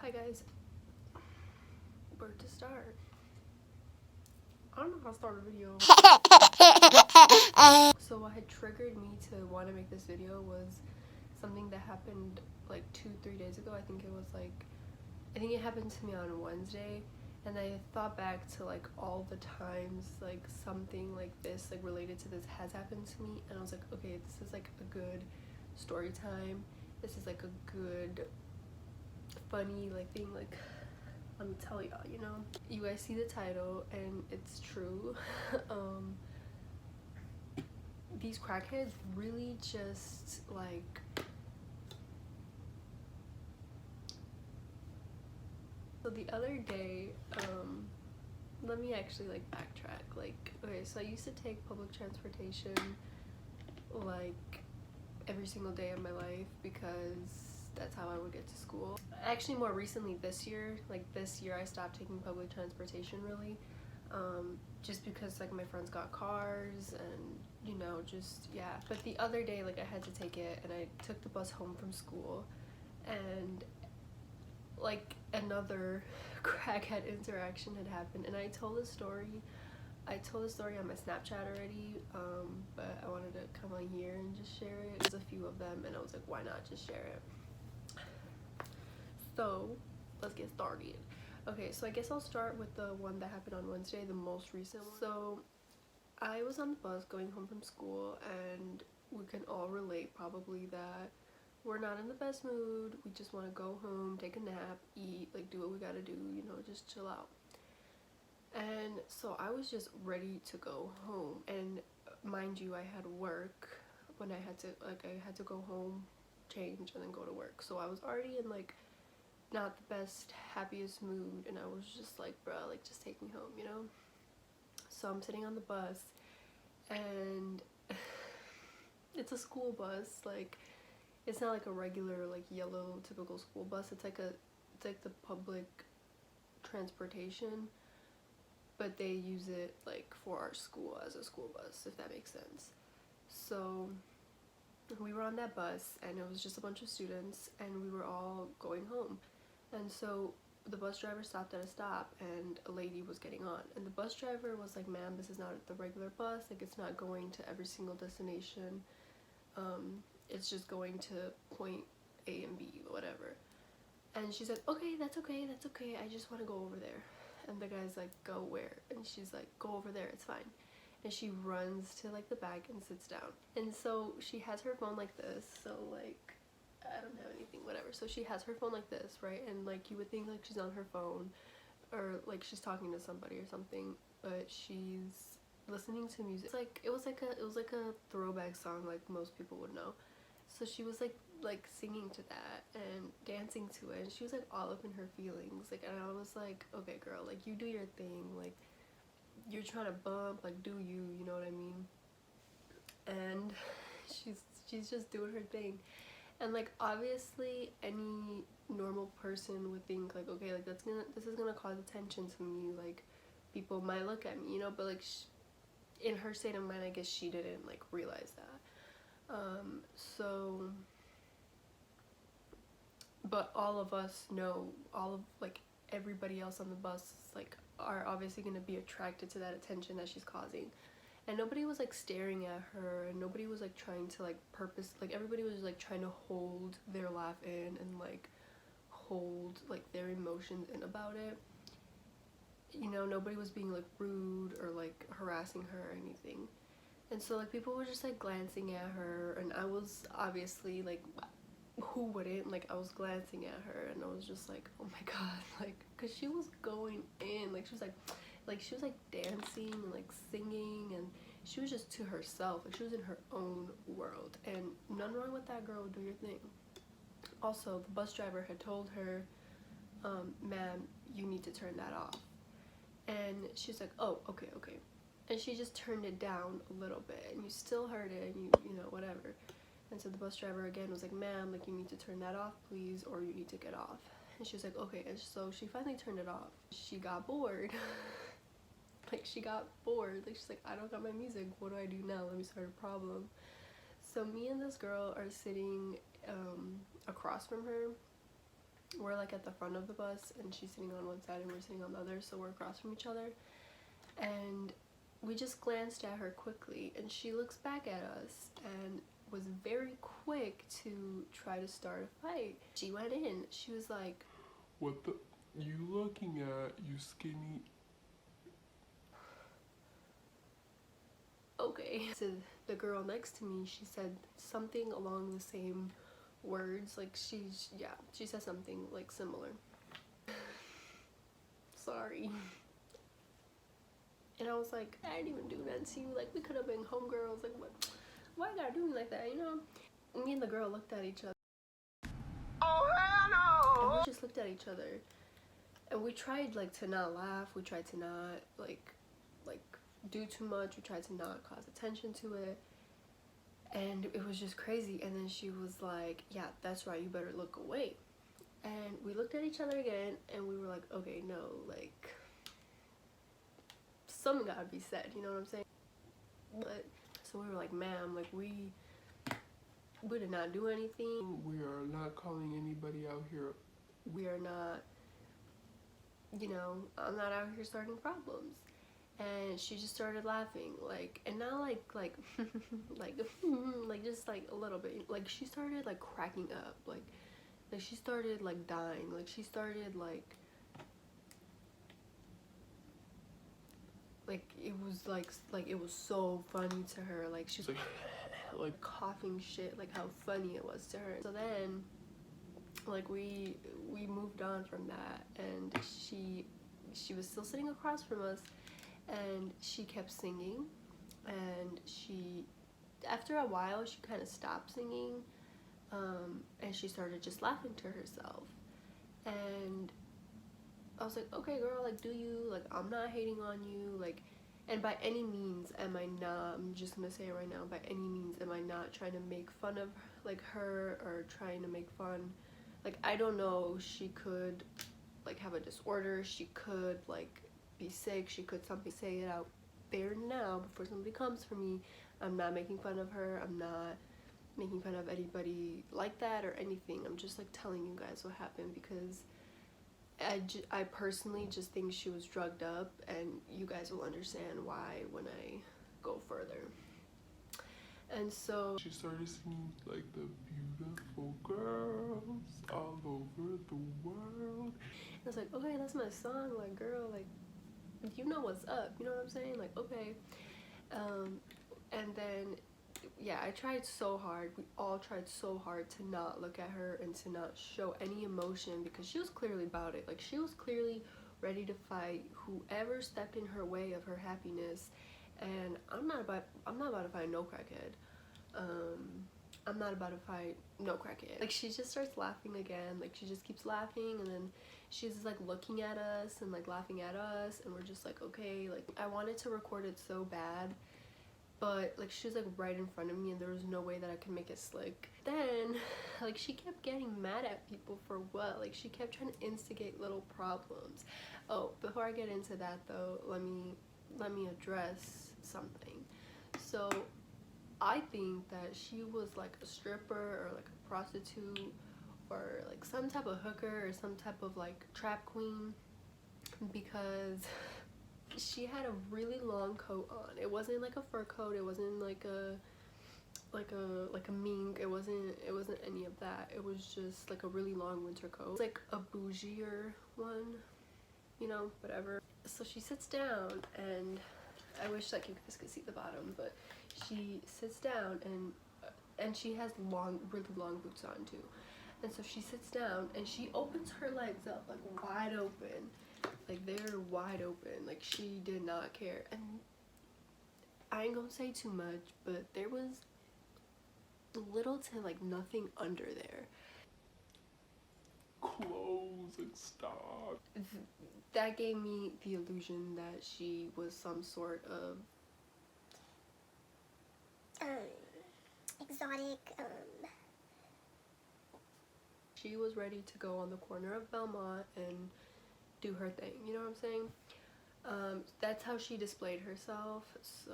Hi guys, where to start? I don't know how to start a video. So what had triggered me to want to make this video was something that happened like 2-3 days ago. I think it happened to me on Wednesday, and I thought back to like all the times like something like this, like related to this, has happened to me, and I was like, okay, this is like a good story time. This is like a good funny like thing, like let me tell y'all, you know. You guys see the title and it's true. These crackheads really just like, so the other day, let me actually like backtrack. Like, okay, so I used to take public transportation like every single day of my life because that's how I would get to school. Actually, more recently this year I stopped taking public transportation really, just because like my friends got cars and, you know, just yeah. But the other day, like, I had to take it, and I took the bus home from school, and like another crackhead interaction had happened, and I told the story on my Snapchat already, but I wanted to come on here and just share it. There's a few of them, and I was like, why not just share it? So let's get started. Okay, so I guess I'll start with the one that happened on Wednesday, the most recent one. So I was on the bus going home from school, and we can all relate probably that we're not in the best mood. We just want to go home, take a nap, eat, like do what we gotta do, you know, just chill out. And so I was just ready to go home, and mind you, I had work when I had to go home, change, and then go to work. So I was already in like not the best, happiest mood, and I was just like, bruh, like, just take me home, you know? So I'm sitting on the bus, and it's a school bus. Like, it's not like a regular like yellow typical school bus. It's like the public transportation, but they use it like for our school as a school bus, if that makes sense. So we were on that bus, and it was just a bunch of students, and we were all going home. And so the bus driver stopped at a stop, and a lady was getting on, and the bus driver was like, ma'am, this is not the regular bus, like, it's not going to every single destination, it's just going to point A and B, whatever. And she's like, okay, that's okay, I just want to go over there. And the guy's like, go where? And she's like, go over there, it's fine. And she runs to like the back and sits down. And so she has her phone like this, so like, I don't have anything, whatever. So she has her phone like this, right? And like, you would think like she's on her phone, or like she's talking to somebody or something, but she's listening to music. It's like, it was like a throwback song, like most people would know. So she was like singing to that and dancing to it, and she was like all up in her feelings, like, and I was like, okay girl, like, you do your thing, like, you're trying to bump, like, do you, you know what I mean? And she's just doing her thing. And like, obviously any normal person would think like, okay, like, this is gonna cause attention to me, like, people might look at me, you know. But like, in her state of mind, I guess she didn't like realize that. So, but all of us know, all of like everybody else on the bus like are obviously gonna be attracted to that attention that she's causing. And nobody was like staring at her, and nobody was like trying to like everybody was like trying to hold their laugh in, and like hold like their emotions in about it, you know. Nobody was being like rude or like harassing her or anything. And so like, people were just like glancing at her, and I was obviously like, who wouldn't, like, I was glancing at her, and I was just like, oh my god, like, because she was going in, like, she was like dancing and like singing, and she was just to herself, like, she was in her own world, and none wrong with that, girl, do your thing. Also, the bus driver had told her, ma'am, you need to turn that off. And she's like, oh, okay, and she just turned it down a little bit, and you still heard it, and you know, whatever. And so the bus driver again was like, ma'am, like, you need to turn that off, please, or you need to get off. And she was like, okay. And so she finally turned it off. She got bored. Like, she got bored. Like, she's like, I don't got my music. What do I do now? Let me start a problem. So me and this girl are sitting across from her, we're like at the front of the bus and she's sitting on one side and we're sitting on the other, so we're across from each other. And we just glanced at her quickly and she looks back at us and was very quick to try to start a fight. She went in. She was like, "What the you looking at, you skinny?" Okay. So the girl next to me, she said something along the same words. Like she said something like similar. Sorry. And I was like, I didn't even do that to you. Like, we could have been homegirls. Like, what? Why you gotta do me like that, you know? Me and the girl looked at each other. Oh, hell no! And we just looked at each other. And we tried, like, to not laugh. We tried to not, like do too much. We tried to not cause attention to it. And it was just crazy. And then she was like, yeah, that's right. You better look away. And we looked at each other again. And we were like, okay, no, like, something gotta be said. You know what I'm saying? But so we were like, ma'am, like we did not do anything. We are not calling anybody out here. We are not, you know, I'm not out here starting problems. And she just started laughing, like, and not like like just like a little bit. Like she started like cracking up, like she started like dying, like she started like it was like it was so funny to her. Like she was like coughing shit, like how funny it was to her. So then like we moved on from that, and she was still sitting across from us, and she kept singing, and she after a while she kind of stopped singing, and she started just laughing to herself. And I was like, okay girl, like do you, like I'm not hating on you, like, and by any means am I not, I'm just gonna say it right now, by any means am I not trying to make fun of like her or trying to make fun, like I don't know, she could like have a disorder, she could like be sick, she could something. Say it out there now before somebody comes for me. I'm not making fun of her, I'm not making fun of anybody like that or anything. I'm just like telling you guys what happened, because I personally just think she was drugged up, and you guys will understand why when I go further. And so she started singing like the beautiful girls all over the world. I was like, okay, that's my song, like girl, like you know what's up, you know what I'm saying, like okay. And then yeah, I tried so hard, we all tried so hard to not look at her and to not show any emotion, because she was clearly about it. Like she was clearly ready to fight whoever stepped in her way of her happiness. And I'm not about to fight no crackhead. I'm not about to fight no crackhead. Like she just starts laughing again, like she just keeps laughing, and then she's like looking at us and like laughing at us, and we're just like okay. Like I wanted to record it so bad, but like she was like right in front of me and there was no way that I could make it slick. Then like she kept getting mad at people for what? Like she kept trying to instigate little problems. Oh, before I get into that though, let me address something. So I think that she was like a stripper or like a prostitute or like some type of hooker or some type of like trap queen, because she had a really long coat on. It wasn't like a fur coat, it wasn't like a mink, it wasn't any of that. It was just like a really long winter coat. It's like a bougier one, you know, whatever. So she sits down, and I wish like you guys could see the bottom, but she sits down, and she has really long boots on too. And so she sits down and she opens her legs up like wide open, like they're wide open, like she did not care. And I ain't gonna say too much, but there was little to like nothing under there. Clothes and stuff. That gave me the illusion that she was some sort of exotic. She was ready to go on the corner of Belmont and do her thing, you know what I'm saying? That's how she displayed herself. So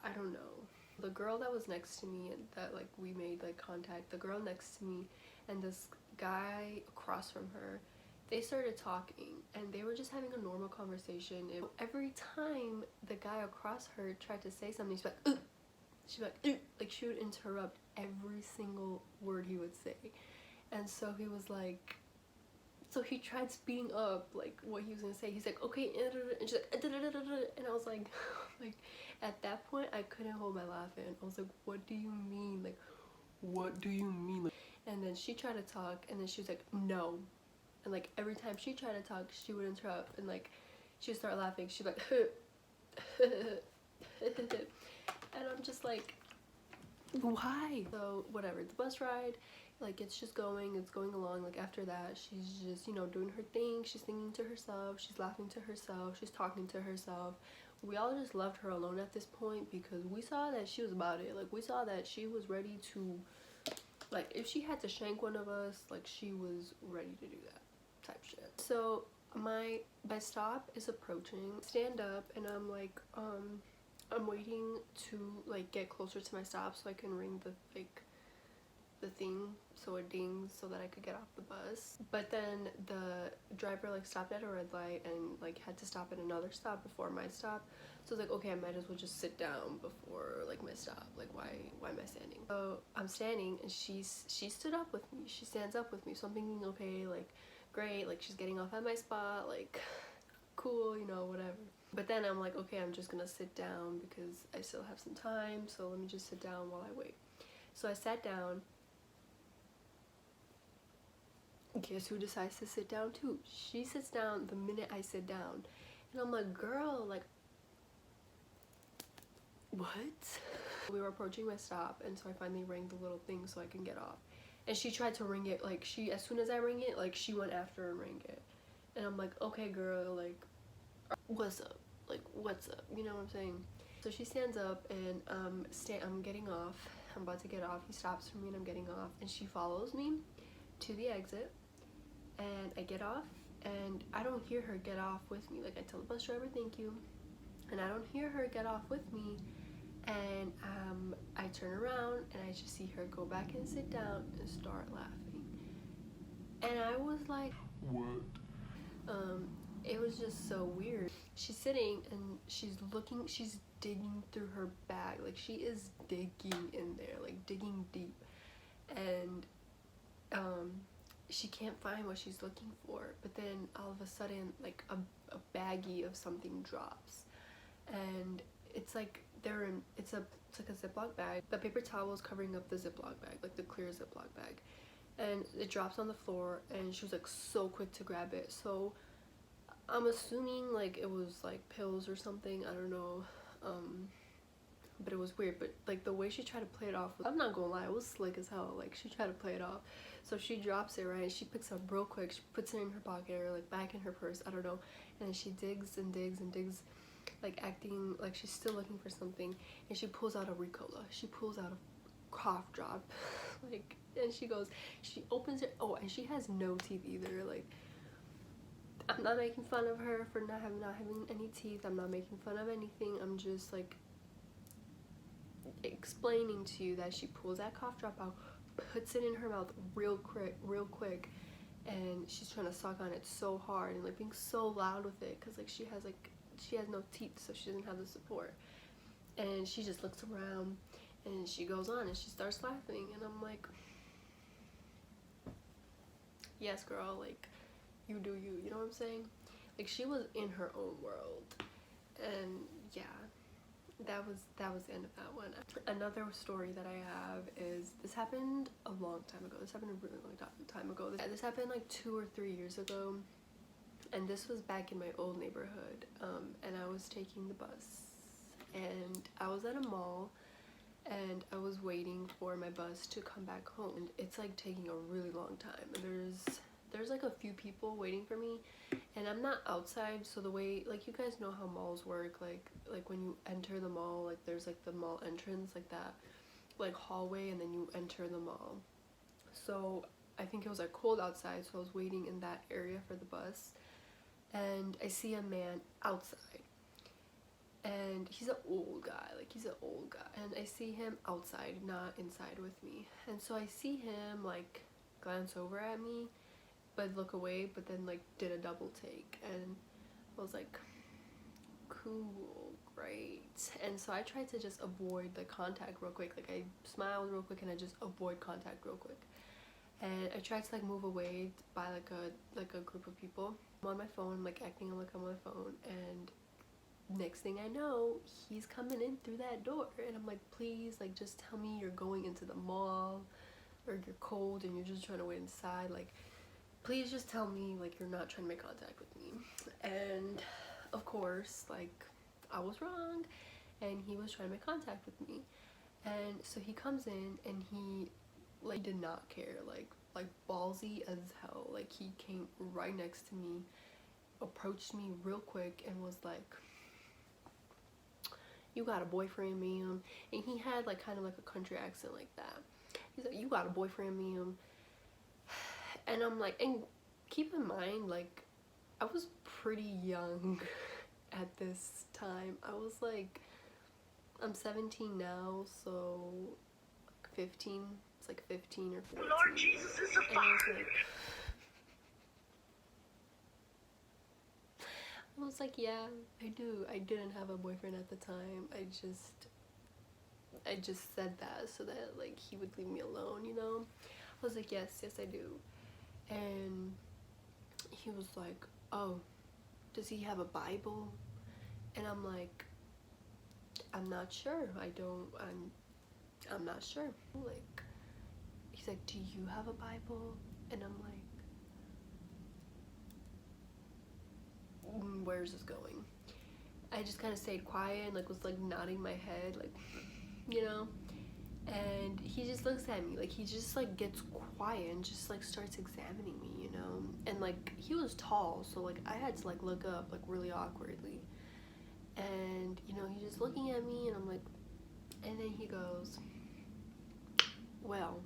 I don't know. The girl that was next to me and that like we made like contact, the girl next to me and this guy across from her, they started talking and they were just having a normal conversation. Every time the guy across her tried to say something, she'd be like, like she would interrupt every single word he would say. And so he was like, so he tried speeding up like what he was gonna say. He's like, okay, and she's like, and I was like, like at that point I couldn't hold my laughing. I was like, what do you mean? Like, what do you mean? Like, and then she tried to talk, and then she was like, no. And like every time she tried to talk, she would interrupt, and like she would start laughing. She'd be like, and I'm just like, why? So whatever, the bus ride, like it's going along. Like after that, she's just, you know, doing her thing. She's singing to herself, she's laughing to herself, she's talking to herself. We all just left her alone at this point because we saw that she was about it. Like we saw that she was ready to, like if she had to shank one of us, like she was ready to do that type shit. So my stop is approaching. Stand up, and I'm like, I'm waiting to like get closer to my stop so I can ring the thing so it dings so that I could get off the bus. But then the driver like stopped at a red light and like had to stop at another stop before my stop. So I was like, okay, I might as well just sit down before like my stop. Like why am I standing? So I'm standing, and she stood up with me. She stands up with me. So I'm thinking, okay, like great, like she's getting off at my spot, like cool, you know, whatever. But then I'm like, okay, I'm just gonna sit down because I still have some time, so let me just sit down while I wait. So I sat down. Guess who decides to sit down too? She sits down the minute I sit down. And I'm like, girl, like, what? We were approaching my stop, and so I finally rang the little thing so I can get off. And she tried to ring it, like as soon as I ring it, like she went after and rang it. And I'm like, okay girl, like what's up? Like what's up? You know what I'm saying? So she stands up, and I'm getting off. I'm about to get off. He stops for me, and I'm getting off, and she follows me to the exit. And I get off, and I don't hear her get off with me. Like I tell the bus driver thank you, and I don't hear her get off with me. And I turn around, and I just see her go back and sit down and start laughing. And I was like, What? it was just so weird. She's sitting, and she's digging through her bag. Like she is digging in there, like digging deep. And she can't find what she's looking for. But then all of a sudden, like a baggie of something drops, and it's like it's like a Ziploc bag. The paper towel is covering up the Ziploc bag, like the clear Ziploc bag, and it drops on the floor. And she was like so quick to grab it. So I'm assuming like it was like pills or something. I don't know. But it was weird. But like the way she tried to play it off, I'm not gonna lie, it was slick as hell. Like she tried to play it off. So she drops it, right? She picks up real quick. She puts it in her pocket or like back in her purse. I don't know. And she digs and digs and digs, like acting like she's still looking for something. And she pulls out a Ricola. She pulls out a cough drop, like, and she opens it. Oh, and she has no teeth either. Like, I'm not making fun of her for not having any teeth. I'm not making fun of anything. I'm just like explaining to you that she pulls that cough drop out, puts it in her mouth real quick, and she's trying to suck on it so hard and like being so loud with it because like she has no teeth, so she doesn't have the support. And she just looks around, and she goes on and she starts laughing, and I'm like, yes girl, like you do you know what I'm saying? Like she was in her own world. And yeah, that was the end of that one. Another story that I have is, this happened a long time ago. This happened a really long time ago. This happened like 2 or 3 years ago, and this was back in my old neighborhood. And I was taking the bus, and I was at a mall, and I was waiting for my bus to come back home. And it's like taking a really long time. And there's like a few people waiting for me, and I'm not outside, so the way, like, you guys know how malls work, like when you enter the mall, like there's like the mall entrance, like that like hallway, and then you enter the mall. So I think it was like cold outside, so I was waiting in that area for the bus, and I see a man outside, and he's an old guy, and I see him outside, not inside with me. And so I see him like glance over at me but look away, but then like did a double take, and I was like, cool, great. And so I tried to just avoid the contact real quick. Like I smiled real quick and I just avoid contact real quick, and I tried to like move away by like a group of people. I'm on my phone, like acting like I'm on my phone, and next thing I know, he's coming in through that door, and I'm like, please, like just tell me you're going into the mall, or you're cold and you're just trying to wait inside. Like please just tell me like you're not trying to make contact with me. And of course, like I was wrong, and he was trying to make contact with me. And so he comes in and he like did not care, like ballsy as hell. Like he came right next to me, approached me real quick, and was like, you got a boyfriend, ma'am? And he had like kind of like a country accent like that. He's like, you got a boyfriend, ma'am? And I'm like, and keep in mind, like I was pretty young at this time. I was like, I'm 17 now, so 15. It's like 15 or 14. Lord Jesus is a fire. I was like, yeah, I do. I didn't have a boyfriend at the time. I just said that so that like he would leave me alone, you know? I was like, yes, I do. And he was like, oh, does he have a Bible? And I'm like, I'm not sure. I'm not sure. Like, he's like, do you have a Bible? And I'm like, where's this going? I just kind of stayed quiet and like was like nodding my head, like, you know. And he just looks at me, like he just like gets quiet and just like starts examining me, you know. And like he was tall, so like I had to like look up like really awkwardly. And you know, he's just looking at me, and I'm like, and then he goes, well,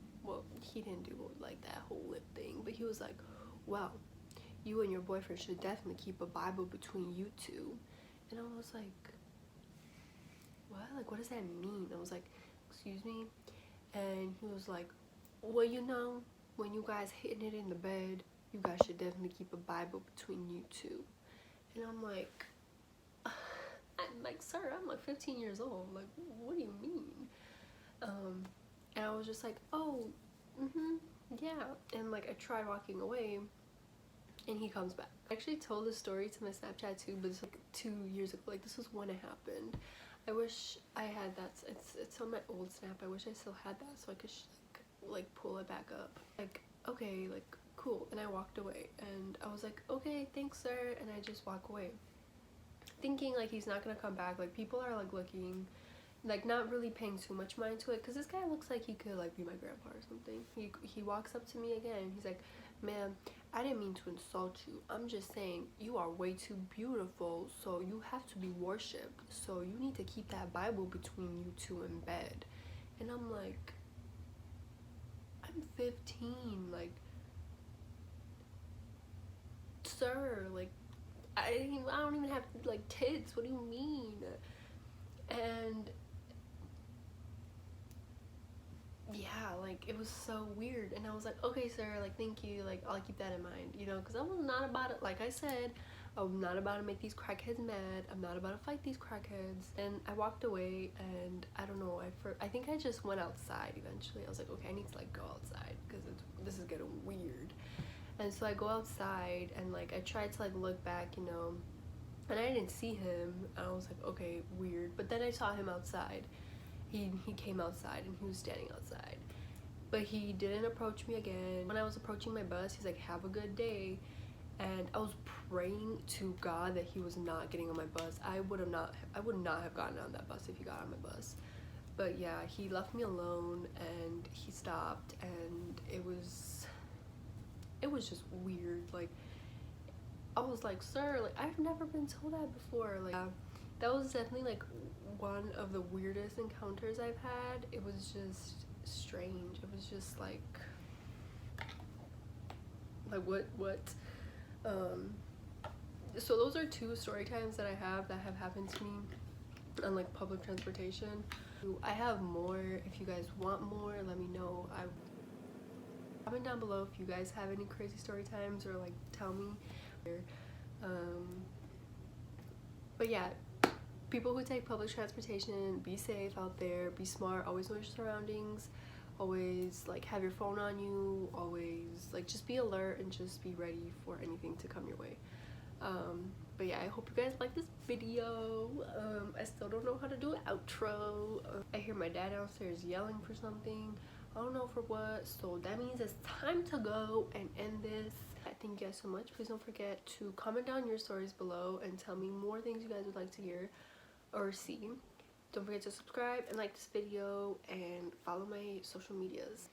he didn't do like that whole lip thing, but he was like, well, you and your boyfriend should definitely keep a Bible between you two. And I was like, what? Like, what does that mean? I was like, excuse me? And he was like, well, you know, when you guys hitting it in the bed, you guys should definitely keep a Bible between you two. And I'm like, sir, I'm like 15 years old. Like, what do you mean? And I was just like, oh, yeah. And like, I tried walking away, and he comes back. I actually told this story to my Snapchat too, but it's like 2 years ago. Like, this was when it happened. I wish I had that. It's on my old Snap. I wish I still had that so I could like pull it back up. Like, okay, like cool. And I walked away, and I was like, okay, thanks, sir. And I just walk away, thinking like he's not gonna come back. Like, people are like looking, like not really paying too much mind to it, because this guy looks like he could like be my grandpa or something. He walks up to me again. He's like, ma'am, I didn't mean to insult you. I'm just saying you are way too beautiful, so you have to be worshipped. So you need to keep that Bible between you two in bed. And I'm like, I'm 15. Like, sir, like, I don't even have like tits. What do you mean? And yeah, like it was so weird. And I was like, okay, sir, like thank you, like I'll keep that in mind, you know, because I was not about it. Like I said, I'm not about to make these crackheads mad. I'm not about to fight these crackheads. And I walked away, and I don't know, I think I just went outside eventually. I was like, okay, I need to like go outside because this is getting weird. And so I go outside, and like I tried to like look back, you know, and I didn't see him. I was like, okay, weird. But then I saw him outside. He came outside, and he was standing outside, but he didn't approach me again. When I was approaching my bus, he's like, have a good day. And I was praying to God that he was not getting on my bus. I would not have gotten on that bus if he got on my bus. But yeah, he left me alone, and he stopped, and it was just weird. Like, I was like, sir, like I've never been told that before. Like, that was definitely like one of the weirdest encounters I've had. It was just strange. It was just like what so those are 2 story times that I have that have happened to me on like public transportation. I have more. If you guys want more, let me know. Comment down below if you guys have any crazy story times, or like tell me. But yeah, people who take public transportation, be safe out there, be smart, always know your surroundings, always like have your phone on you, always like just be alert and just be ready for anything to come your way. But yeah, I hope you guys like this video. I still don't know how to do an outro. I hear my dad downstairs yelling for something, I don't know for what, so that means it's time to go and end this. Thank you guys so much. Please don't forget to comment down your stories below and tell me more things you guys would like to hear or see. Don't forget to subscribe and like this video and follow my social medias.